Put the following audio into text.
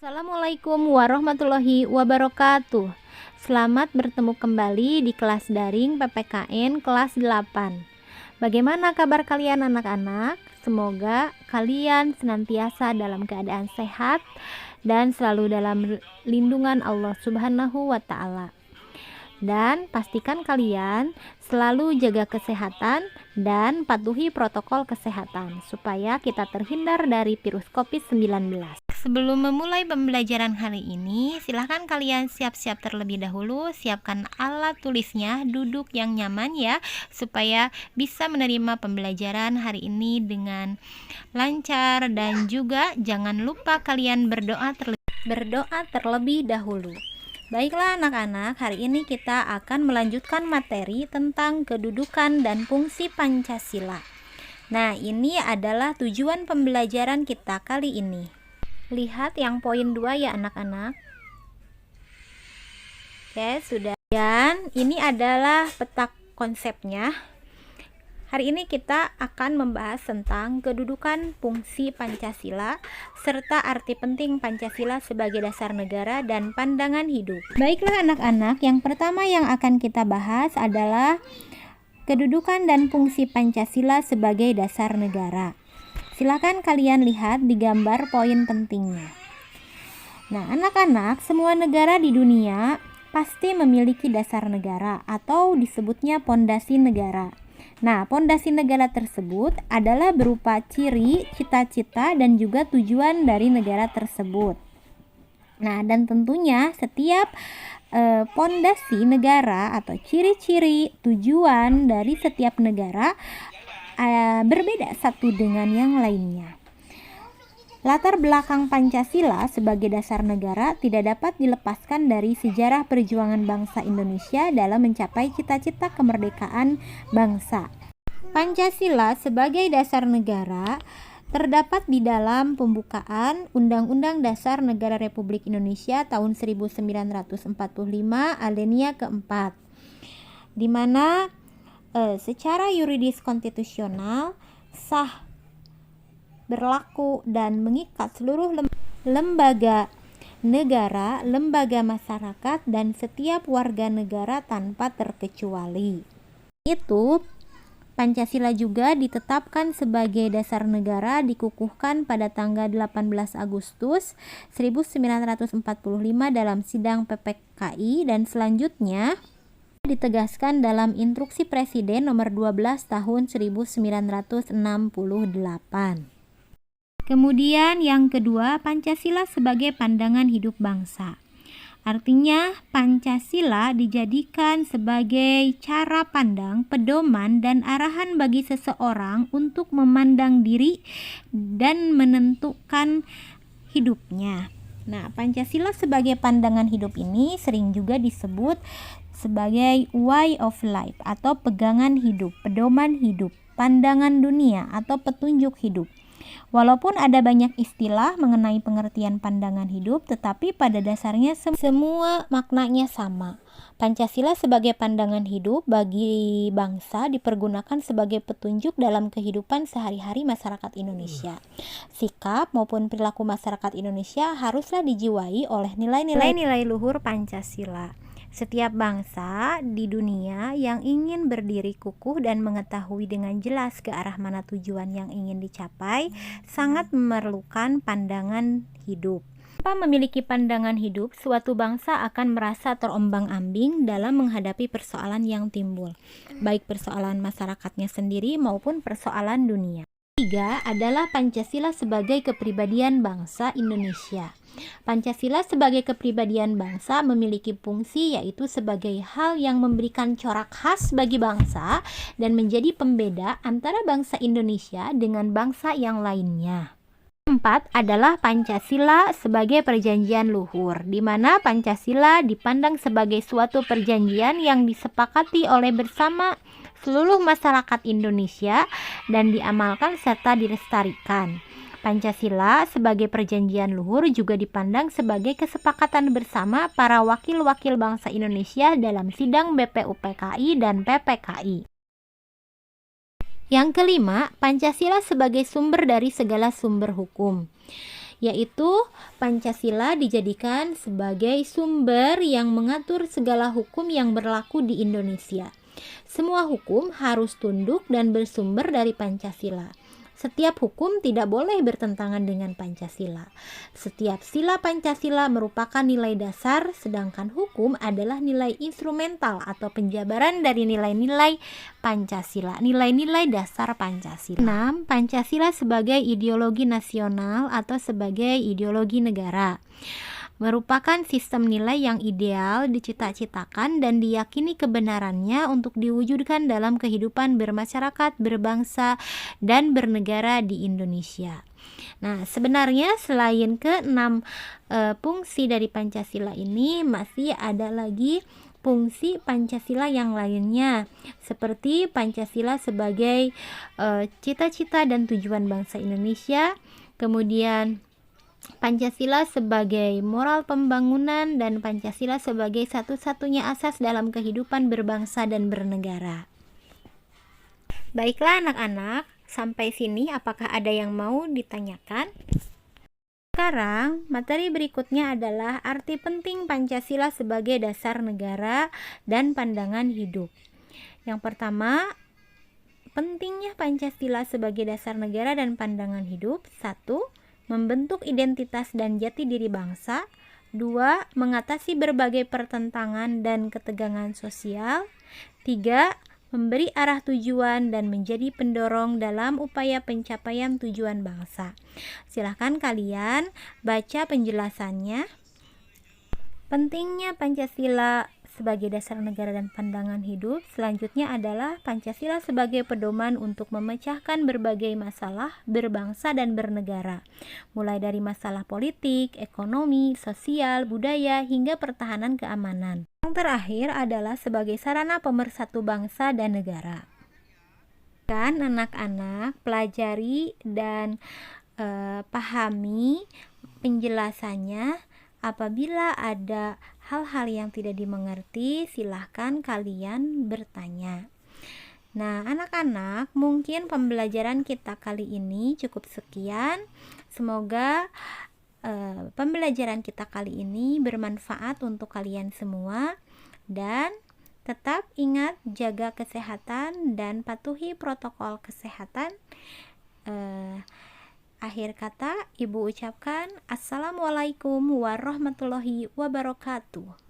Assalamualaikum warahmatullahi wabarakatuh. Selamat bertemu kembali di kelas daring PPKN kelas 8. Bagaimana kabar kalian anak-anak? Semoga kalian senantiasa dalam keadaan sehat dan selalu dalam lindungan Allah Subhanahu wa taala. Dan pastikan kalian selalu jaga kesehatan dan patuhi protokol kesehatan supaya kita terhindar dari virus COVID-19. Sebelum memulai pembelajaran hari ini, silahkan kalian siap-siap terlebih dahulu. Siapkan alat tulisnya, duduk yang nyaman ya, supaya bisa menerima pembelajaran hari ini dengan lancar. Dan juga jangan lupa kalian berdoa terlebih dahulu. Baiklah anak-anak, hari ini kita akan melanjutkan materi tentang kedudukan dan fungsi Pancasila. Nah, ini adalah tujuan pembelajaran kita kali ini. Lihat yang poin 2 ya anak-anak. Oke, sudah. Dan ini adalah peta konsepnya. Hari ini kita akan membahas tentang kedudukan fungsi Pancasila serta arti penting Pancasila sebagai dasar negara dan pandangan hidup. Baiklah anak-anak, yang pertama yang akan kita bahas adalah kedudukan dan fungsi Pancasila sebagai dasar negara. Silakan kalian lihat di gambar poin pentingnya. Nah, anak-anak, semua negara di dunia pasti memiliki dasar negara atau disebutnya pondasi negara. Nah, pondasi negara tersebut adalah berupa ciri, cita-cita, dan juga tujuan dari negara tersebut. Nah, dan tentunya setiap pondasi negara atau ciri-ciri tujuan dari setiap negara berbeda satu dengan yang lainnya. Latar belakang Pancasila sebagai dasar negara tidak dapat dilepaskan dari sejarah perjuangan bangsa Indonesia dalam mencapai cita-cita kemerdekaan bangsa. Pancasila sebagai dasar negara terdapat di dalam pembukaan Undang-Undang Dasar Negara Republik Indonesia tahun 1945 alinea keempat, di mana secara yuridis konstitusional sah, berlaku, dan mengikat seluruh lembaga negara, lembaga masyarakat, dan setiap warga negara tanpa terkecuali. Itu Pancasila juga ditetapkan sebagai dasar negara dikukuhkan pada tanggal 18 Agustus 1945 dalam sidang PPKI dan selanjutnya ditegaskan dalam Instruksi Presiden nomor 12 tahun 1968. Kemudian yang kedua, Pancasila sebagai pandangan hidup bangsa. Artinya, Pancasila dijadikan sebagai cara pandang, pedoman, dan arahan bagi seseorang untuk memandang diri dan menentukan hidupnya. Nah, Pancasila sebagai pandangan hidup ini sering juga disebut sebagai way of life atau pegangan hidup, pedoman hidup, pandangan dunia atau petunjuk hidup. Walaupun ada banyak istilah mengenai pengertian pandangan hidup, tetapi pada dasarnya semua maknanya sama. Pancasila sebagai pandangan hidup bagi bangsa dipergunakan sebagai petunjuk dalam kehidupan sehari-hari masyarakat Indonesia. Sikap maupun perilaku masyarakat Indonesia haruslah dijiwai oleh nilai-nilai luhur Pancasila. Setiap bangsa di dunia yang ingin berdiri kukuh dan mengetahui dengan jelas ke arah mana tujuan yang ingin dicapai sangat memerlukan pandangan hidup. Tanpa memiliki pandangan hidup, suatu bangsa akan merasa terombang-ambing dalam menghadapi persoalan yang timbul, baik persoalan masyarakatnya sendiri maupun persoalan dunia. Ketiga adalah Pancasila sebagai kepribadian bangsa Indonesia. Pancasila sebagai kepribadian bangsa memiliki fungsi yaitu sebagai hal yang memberikan corak khas bagi bangsa dan menjadi pembeda antara bangsa Indonesia dengan bangsa yang lainnya. Keempat adalah Pancasila sebagai perjanjian luhur, di mana Pancasila dipandang sebagai suatu perjanjian yang disepakati oleh bersama seluruh masyarakat Indonesia dan diamalkan serta dilestarikan. Pancasila sebagai perjanjian luhur juga dipandang sebagai kesepakatan bersama para wakil-wakil bangsa Indonesia dalam sidang BPUPKI dan PPKI. Yang kelima, Pancasila sebagai sumber dari segala sumber hukum. yaitu Pancasila dijadikan sebagai sumber yang mengatur segala hukum yang berlaku di Indonesia. Semua hukum harus tunduk dan bersumber dari Pancasila. Setiap hukum tidak boleh bertentangan dengan Pancasila. Setiap sila Pancasila merupakan nilai dasar, sedangkan hukum adalah nilai instrumental atau penjabaran dari nilai-nilai Pancasila, nilai-nilai dasar Pancasila. 6. Pancasila sebagai ideologi nasional atau sebagai ideologi negara merupakan sistem nilai yang ideal dicita-citakan dan diyakini kebenarannya untuk diwujudkan dalam kehidupan bermasyarakat, berbangsa, dan bernegara di Indonesia. Nah, sebenarnya selain ke-6 fungsi dari Pancasila ini, masih ada lagi fungsi Pancasila yang lainnya, seperti Pancasila sebagai cita-cita dan tujuan bangsa Indonesia, kemudian Pancasila sebagai moral pembangunan, dan Pancasila sebagai satu-satunya asas dalam kehidupan berbangsa dan bernegara. Baiklah anak-anak, sampai sini apakah ada yang mau ditanyakan? Sekarang, materi berikutnya adalah arti penting Pancasila sebagai dasar negara dan pandangan hidup. Yang pertama, pentingnya Pancasila sebagai dasar negara dan pandangan hidup. 1. Membentuk identitas dan jati diri bangsa. 2. Mengatasi berbagai pertentangan dan ketegangan sosial. 3. Memberi arah tujuan dan menjadi pendorong dalam upaya pencapaian tujuan bangsa. Silahkan kalian baca penjelasannya. Pentingnya Pancasila sebagai dasar negara dan pandangan hidup. Selanjutnya adalah Pancasila sebagai pedoman untuk memecahkan berbagai masalah berbangsa dan bernegara, mulai dari masalah politik, ekonomi, sosial, budaya, hingga pertahanan keamanan. Yang terakhir adalah sebagai sarana pemersatu bangsa dan negara. Kan anak-anak pelajari dan pahami penjelasannya. Apabila ada hal-hal yang tidak dimengerti, silahkan kalian bertanya. Nah, anak-anak, mungkin pembelajaran kita kali ini cukup sekian. Semoga pembelajaran kita kali ini bermanfaat untuk kalian semua. Dan tetap ingat jaga kesehatan dan patuhi protokol kesehatan. Akhir kata, Ibu ucapkan Assalamualaikum warahmatullahi wabarakatuh.